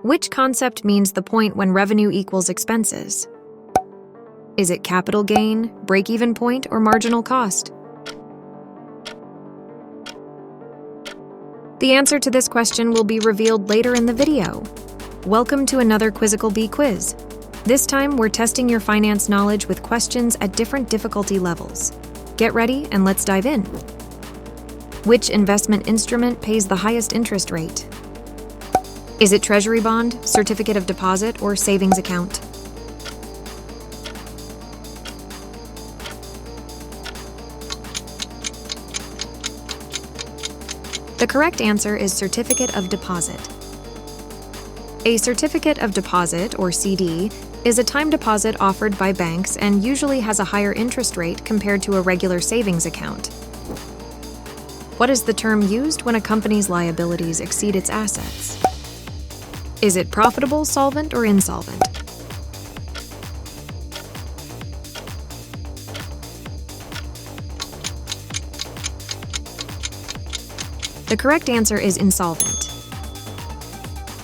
Which concept means the point when revenue equals expenses? Is it capital gain, break-even point, or marginal cost? The answer to this question will be revealed later in the video. Welcome to another Quizzical Bee quiz. This time, we're testing your finance knowledge with questions at different difficulty levels. Get ready and let's dive in. Which investment instrument pays the highest interest rate? Is it Treasury bond, certificate of deposit, or savings account? The correct answer is certificate of deposit. A certificate of deposit, or CD, is a time deposit offered by banks and usually has a higher interest rate compared to a regular savings account. What is the term used when a company's liabilities exceed its assets? Is it profitable, solvent, or insolvent? The correct answer is insolvent.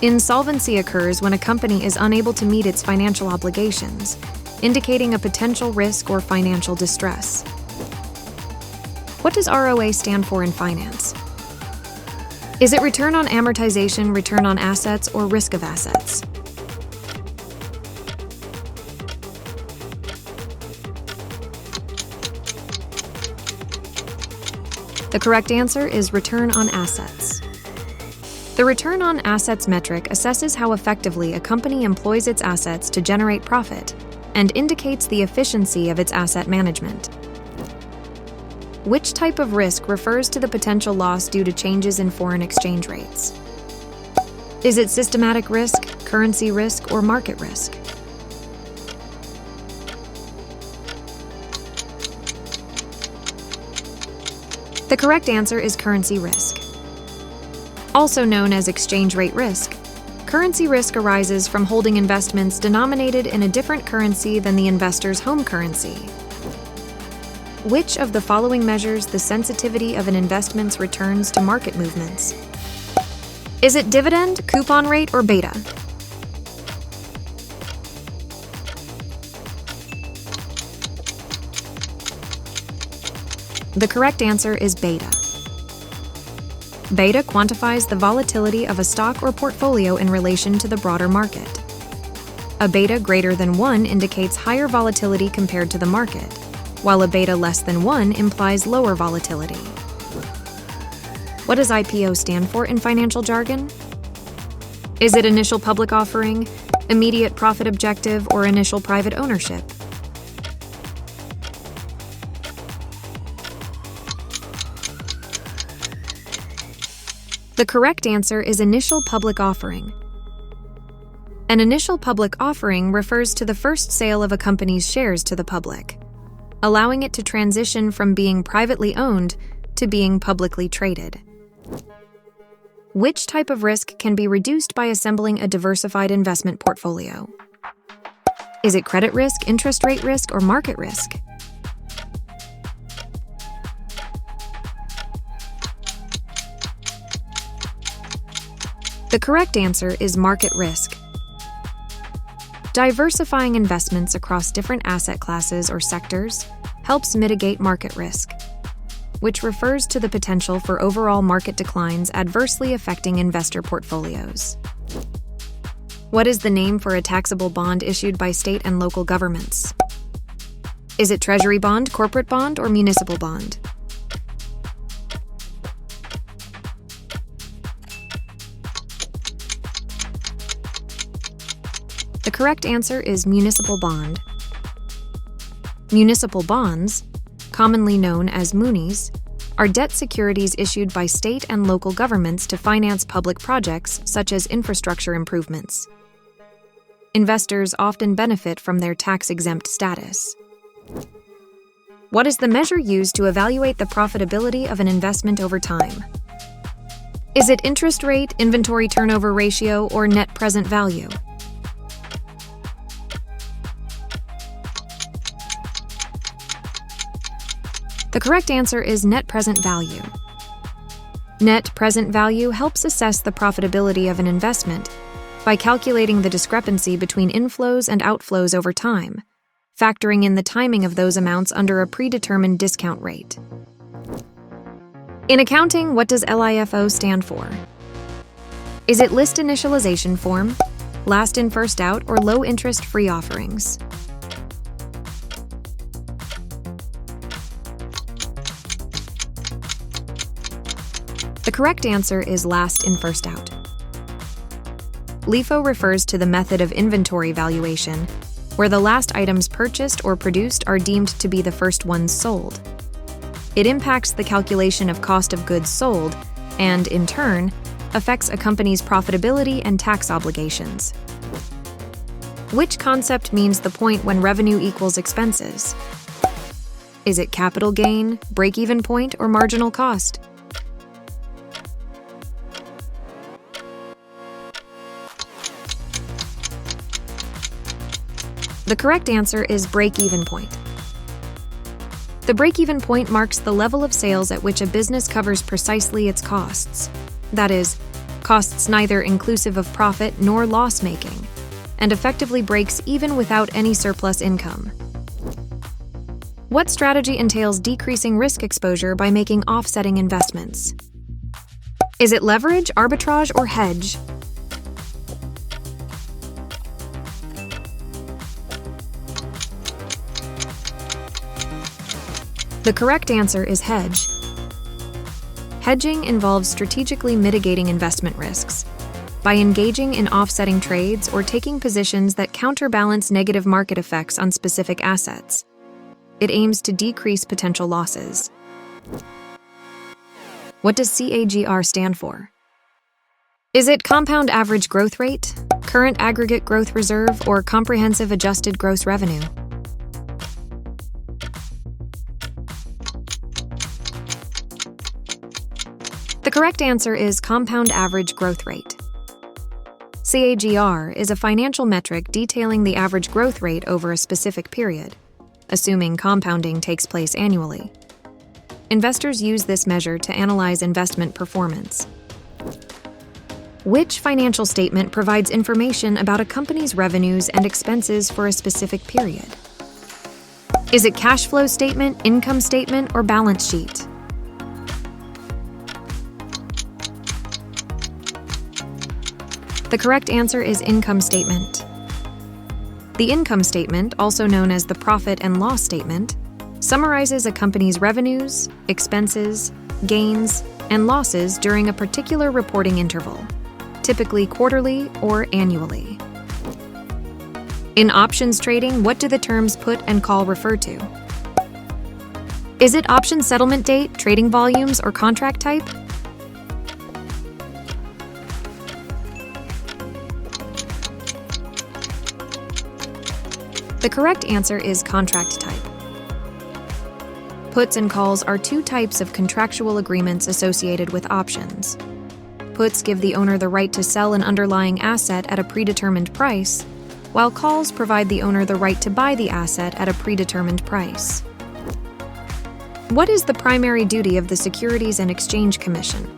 Insolvency occurs when a company is unable to meet its financial obligations, indicating a potential risk or financial distress. What does ROA stand for in finance? Is it return on amortization, return on assets, or risk of assets? The correct answer is return on assets. The return on assets metric assesses how effectively a company employs its assets to generate profit and indicates the efficiency of its asset management. Which type of risk refers to the potential loss due to changes in foreign exchange rates? Is it systematic risk, currency risk, or market risk? The correct answer is currency risk. Also known as exchange rate risk, currency risk arises from holding investments denominated in a different currency than the investor's home currency. Which of the following measures the sensitivity of an investment's returns to market movements? Is it dividend, coupon rate, or beta? The correct answer is beta. Beta quantifies the volatility of a stock or portfolio in relation to the broader market. A beta greater than 1 indicates higher volatility compared to the market, while a beta less than 1 implies lower volatility. What does IPO stand for in financial jargon? Is it initial public offering, immediate profit objective, or initial private ownership? The correct answer is initial public offering. An initial public offering refers to the first sale of a company's shares to the public, allowing it to transition from being privately owned to being publicly traded. Which type of risk can be reduced by assembling a diversified investment portfolio? Is it credit risk, interest rate risk, or market risk? The correct answer is market risk. Diversifying investments across different asset classes or sectors helps mitigate market risk, which refers to the potential for overall market declines adversely affecting investor portfolios. What is the name for a taxable bond issued by state and local governments? Is it Treasury bond, corporate bond, or municipal bond? The correct answer is municipal bond. Municipal bonds, commonly known as munis, are debt securities issued by state and local governments to finance public projects such as infrastructure improvements. Investors often benefit from their tax-exempt status. What is the measure used to evaluate the profitability of an investment over time? Is it interest rate, inventory turnover ratio, or net present value? The correct answer is net present value. Net present value helps assess the profitability of an investment by calculating the discrepancy between inflows and outflows over time, factoring in the timing of those amounts under a predetermined discount rate. In accounting, what does LIFO stand for? Is it list initialization form, last in first out, or low interest free offerings? The correct answer is last in first out. LIFO refers to the method of inventory valuation, where the last items purchased or produced are deemed to be the first ones sold. It impacts the calculation of cost of goods sold and, in turn, affects a company's profitability and tax obligations. Which concept means the point when revenue equals expenses? Is it capital gain, break-even point, or marginal cost? The correct answer is break-even point. The break-even point marks the level of sales at which a business covers precisely its costs. That is, costs neither inclusive of profit nor loss-making, and effectively breaks even without any surplus income. What strategy entails decreasing risk exposure by making offsetting investments? Is it leverage, arbitrage, or hedge? The correct answer is hedge. Hedging involves strategically mitigating investment risks by engaging in offsetting trades or taking positions that counterbalance negative market effects on specific assets. It aims to decrease potential losses. What does CAGR stand for? Is it compound average growth rate, current aggregate growth reserve, or comprehensive adjusted gross revenue? The correct answer is compound average growth rate. CAGR is a financial metric detailing the average growth rate over a specific period, assuming compounding takes place annually. Investors use this measure to analyze investment performance. Which financial statement provides information about a company's revenues and expenses for a specific period? Is it cash flow statement, income statement, or balance sheet? The correct answer is income statement. The income statement, also known as the profit and loss statement, summarizes a company's revenues, expenses, gains, and losses during a particular reporting interval, typically quarterly or annually. In options trading, what do the terms put and call refer to? Is it option settlement date, trading volumes, or contract type? The correct answer is contract type. Puts and calls are two types of contractual agreements associated with options. Puts give the owner the right to sell an underlying asset at a predetermined price, while calls provide the owner the right to buy the asset at a predetermined price. What is the primary duty of the Securities and Exchange Commission,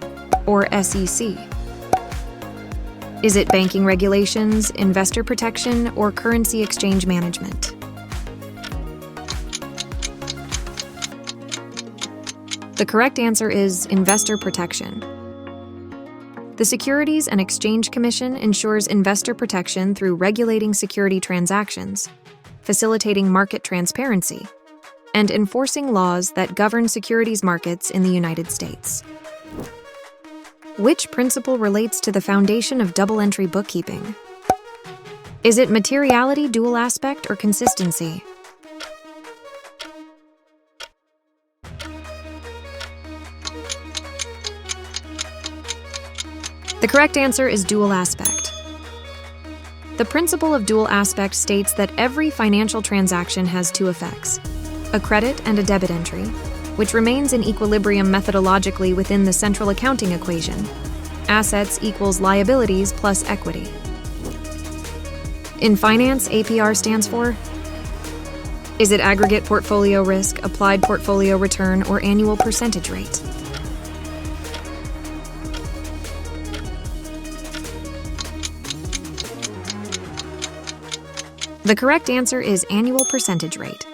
or SEC? Is it banking regulations, investor protection, or currency exchange management? The correct answer is investor protection. The Securities and Exchange Commission ensures investor protection through regulating security transactions, facilitating market transparency, and enforcing laws that govern securities markets in the United States. Which principle relates to the foundation of double-entry bookkeeping? Is it materiality, dual aspect, or consistency? The correct answer is dual aspect. The principle of dual aspect states that every financial transaction has two effects, a credit and a debit entry, which remains in equilibrium methodologically within the central accounting equation. Assets equals liabilities plus equity. In finance, APR stands for? Is it aggregate portfolio risk, applied portfolio return, or annual percentage rate? The correct answer is annual percentage rate.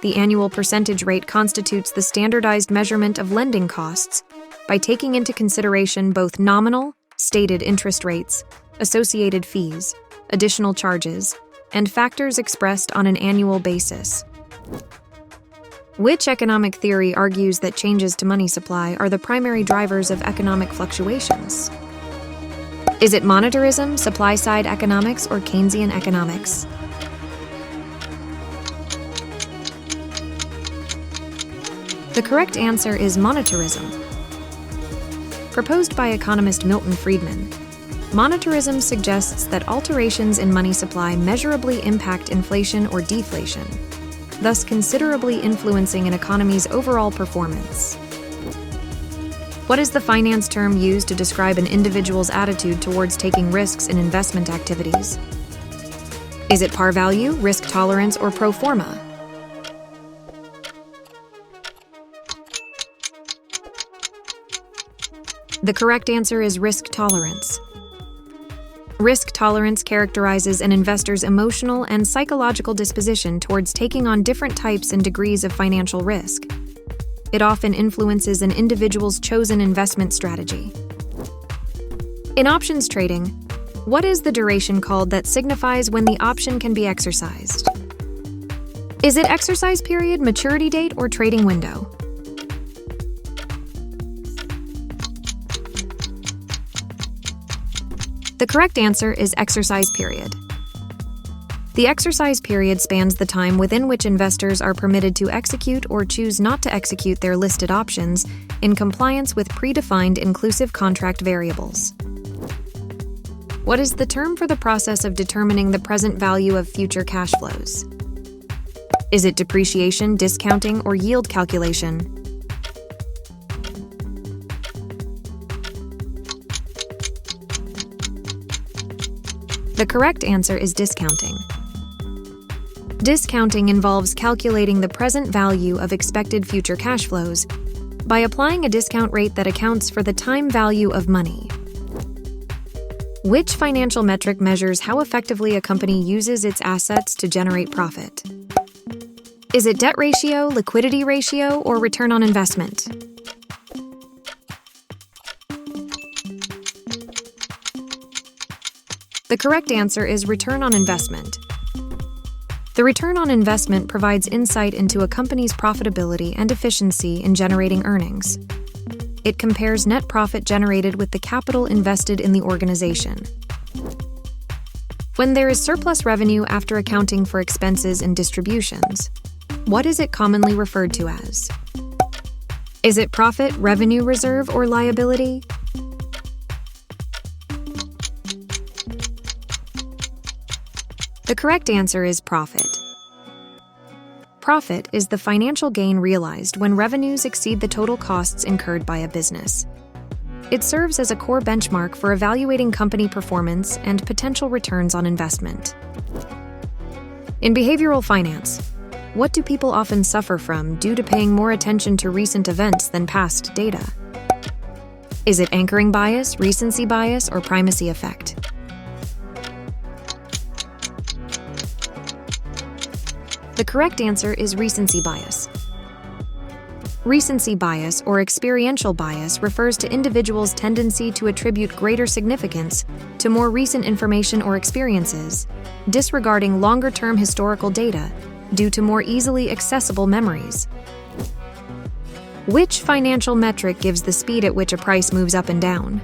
The annual percentage rate constitutes the standardized measurement of lending costs by taking into consideration both nominal, stated interest rates, associated fees, additional charges, and factors expressed on an annual basis. Which economic theory argues that changes to money supply are the primary drivers of economic fluctuations? Is it monetarism, supply-side economics, or Keynesian economics? The correct answer is monetarism. Proposed by economist Milton Friedman, monetarism suggests that alterations in money supply measurably impact inflation or deflation, thus considerably influencing an economy's overall performance. What is the finance term used to describe an individual's attitude towards taking risks in investment activities? Is it par value, risk tolerance, or pro forma? The correct answer is risk tolerance. Risk tolerance characterizes an investor's emotional and psychological disposition towards taking on different types and degrees of financial risk. It often influences an individual's chosen investment strategy. In options trading, what is the duration called that signifies when the option can be exercised? Is it exercise period, maturity date, or trading window? The correct answer is exercise period. The exercise period spans the time within which investors are permitted to execute or choose not to execute their listed options in compliance with predefined inclusive contract variables. What is the term for the process of determining the present value of future cash flows? Is it depreciation, discounting, or yield calculation? The correct answer is discounting. Discounting involves calculating the present value of expected future cash flows by applying a discount rate that accounts for the time value of money. Which financial metric measures how effectively a company uses its assets to generate profit? Is it debt ratio, liquidity ratio, or return on investment? The correct answer is return on investment. The return on investment provides insight into a company's profitability and efficiency in generating earnings. It compares net profit generated with the capital invested in the organization. When there is surplus revenue after accounting for expenses and distributions, what is it commonly referred to as? Is it profit, revenue reserve, or liability? The correct answer is profit. Profit is the financial gain realized when revenues exceed the total costs incurred by a business. It serves as a core benchmark for evaluating company performance and potential returns on investment. In behavioral finance, what do people often suffer from due to paying more attention to recent events than past data? Is it anchoring bias, recency bias, or primacy effect? The correct answer is recency bias. Recency bias or experiential bias refers to individuals' tendency to attribute greater significance to more recent information or experiences, disregarding longer-term historical data due to more easily accessible memories. Which financial metric gives the speed at which a price moves up and down?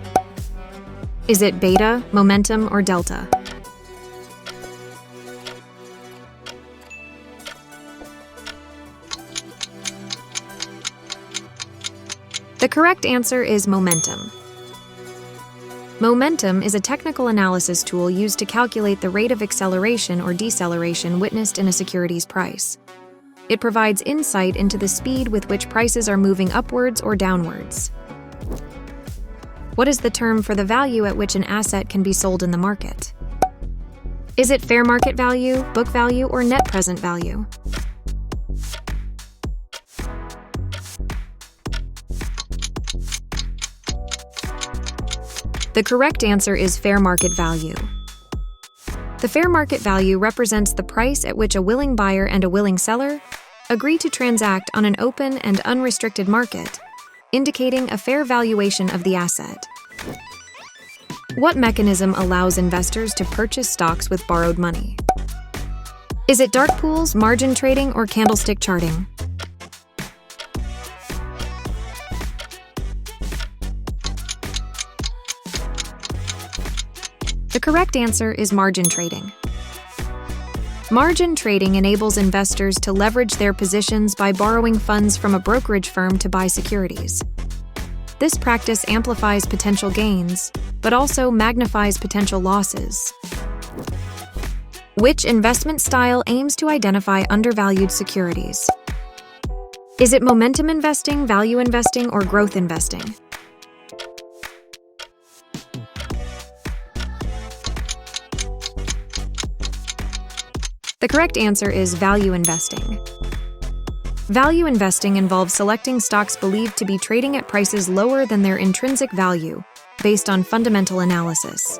Is it beta, momentum, or delta? The correct answer is momentum. Momentum is a technical analysis tool used to calculate the rate of acceleration or deceleration witnessed in a security's price. It provides insight into the speed with which prices are moving upwards or downwards. What is the term for the value at which an asset can be sold in the market? Is it fair market value, book value, or net present value? The correct answer is fair market value. The fair market value represents the price at which a willing buyer and a willing seller agree to transact on an open and unrestricted market, indicating a fair valuation of the asset. What mechanism allows investors to purchase stocks with borrowed money? Is it dark pools, margin trading, or candlestick charting? The correct answer is margin trading. Margin trading enables investors to leverage their positions by borrowing funds from a brokerage firm to buy securities. This practice amplifies potential gains, but also magnifies potential losses. Which investment style aims to identify undervalued securities? Is it momentum investing, value investing, or growth investing? The correct answer is value investing. Value investing involves selecting stocks believed to be trading at prices lower than their intrinsic value, based on fundamental analysis.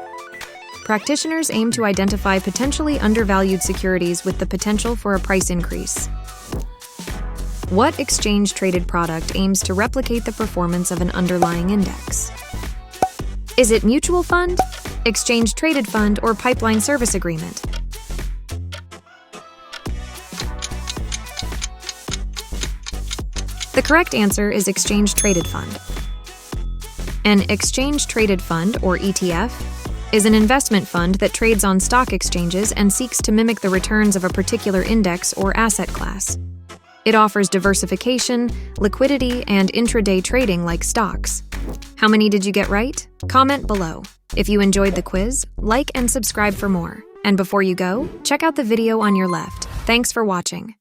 Practitioners aim to identify potentially undervalued securities with the potential for a price increase. What exchange-traded product aims to replicate the performance of an underlying index? Is it mutual fund, exchange-traded fund, or pipeline service agreement? The correct answer is exchange-traded fund. An exchange-traded fund, or ETF, is an investment fund that trades on stock exchanges and seeks to mimic the returns of a particular index or asset class. It offers diversification, liquidity, and intraday trading like stocks. How many did you get right? Comment below. If you enjoyed the quiz, like and subscribe for more. And before you go, check out the video on your left. Thanks for watching.